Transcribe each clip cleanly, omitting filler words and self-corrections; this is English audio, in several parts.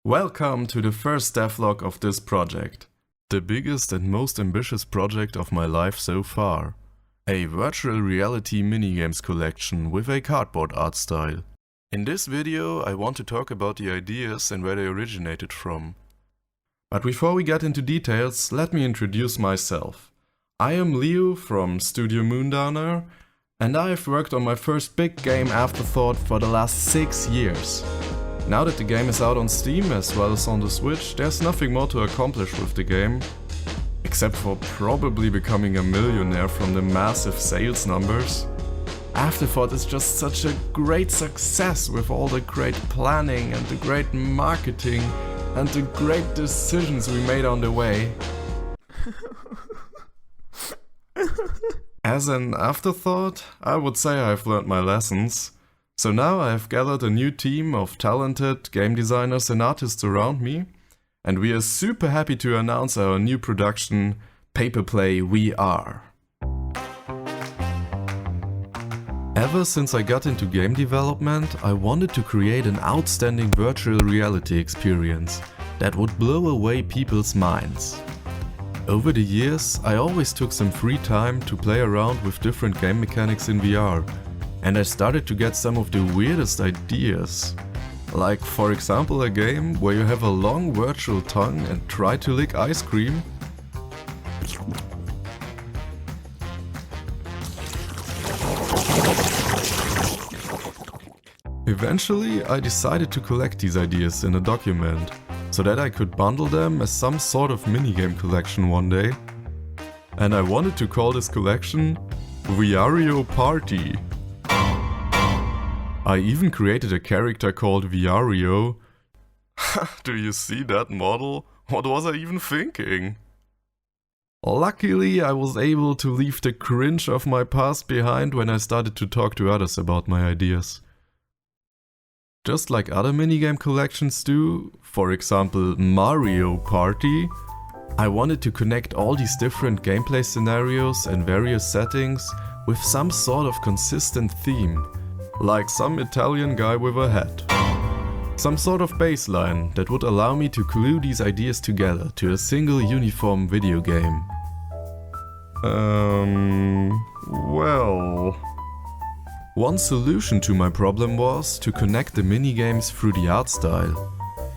Welcome to the first devlog of this project. The biggest and most ambitious project of my life so far. A virtual reality minigames collection with a cardboard art style. In this video I want to talk about the ideas and where they originated from. But before we get into details, let me introduce myself. I am Leo from Studio Moondowner and I have worked on my first big game Afterthought for the last 6 years. Now that the game is out on Steam as well as on the Switch, there's nothing more to accomplish with the game, except for probably becoming a millionaire from the massive sales numbers. Afterthought is just such a great success with all the great planning and the great marketing and the great decisions we made on the way. As an afterthought, I would say I've learned my lessons. So now I have gathered a new team of talented game designers and artists around me, and we are super happy to announce our new production, Paperplay VR. Ever since I got into game development, I wanted to create an outstanding virtual reality experience that would blow away people's minds. Over the years, I always took some free time to play around with different game mechanics in VR. And I started to get some of the weirdest ideas. Like for example a game where you have a long virtual tongue and try to lick ice cream. Eventually I decided to collect these ideas in a document, so that I could bundle them as some sort of minigame collection one day. And I wanted to call this collection Viario Party. I even created a character called Viario. Do you see that model? What was I even thinking? Luckily, I was able to leave the cringe of my past behind when I started to talk to others about my ideas. Just like other minigame collections do, for example Mario Party, I wanted to connect all these different gameplay scenarios and various settings with some sort of consistent theme. Like some Italian guy with a hat. Some sort of baseline that would allow me to glue these ideas together to a single uniform video game. Well... One solution to my problem was to connect the minigames through the art style.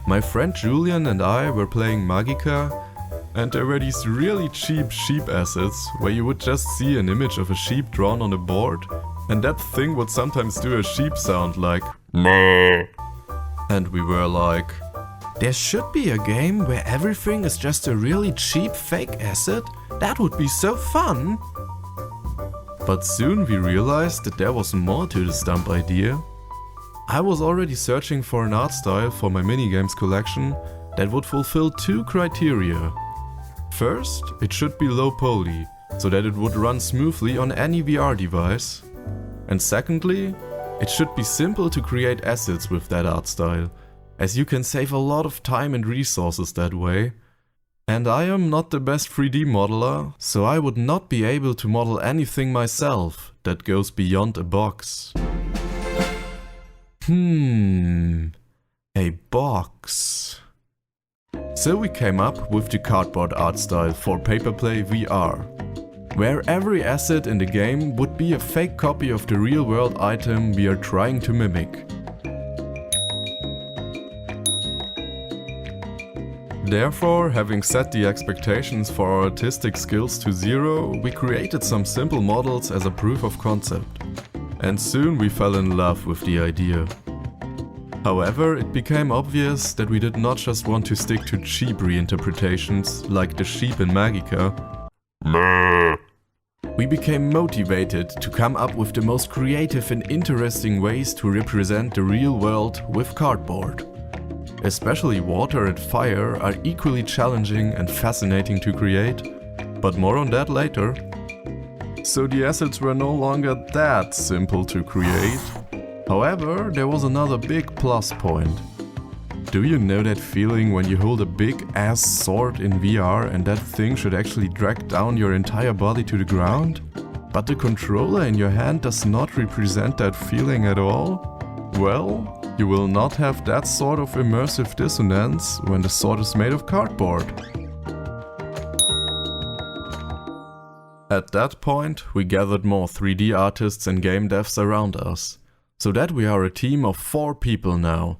My friend Julian and I were playing Magica, and there were these really cheap sheep assets where you would just see an image of a sheep drawn on a board. And that thing would sometimes do a sheep sound like meh. And we were like, there should be a game where everything is just a really cheap fake asset? That would be so fun! But soon we realized that there was more to this dumb idea. I was already searching for an art style for my minigames collection that would fulfill 2 criteria. First, it should be low poly, so that it would run smoothly on any VR device. And secondly, it should be simple to create assets with that art style, as you can save a lot of time and resources that way. And I am not the best 3D modeler, so I would not be able to model anything myself that goes beyond a box. A box. So we came up with the cardboard art style for Paperplay VR. Where every asset in the game would be a fake copy of the real-world item we are trying to mimic. Therefore, having set the expectations for our artistic skills to 0, we created some simple models as a proof of concept. And soon we fell in love with the idea. However, it became obvious that we did not just want to stick to cheap reinterpretations like the sheep in Magica. We became motivated to come up with the most creative and interesting ways to represent the real world with cardboard. Especially water and fire are equally challenging and fascinating to create, but more on that later. So the assets were no longer that simple to create. However, there was another big plus point. Do you know that feeling when you hold a big ass sword in VR and that thing should actually drag down your entire body to the ground? But the controller in your hand does not represent that feeling at all? Well, You will not have that sort of immersive dissonance when the sword is made of cardboard. At that point, we gathered more 3D artists and game devs around us, so that we are a team of 4 people now.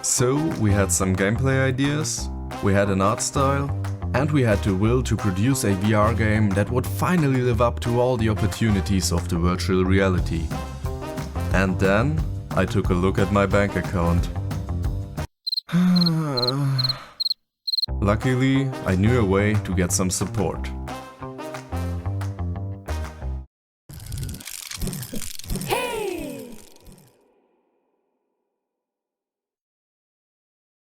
So we had some gameplay ideas, we had an art style, and we had the will to produce a VR game that would finally live up to all the opportunities of the virtual reality. And then I took a look at my bank account. Luckily, I knew a way to get some support.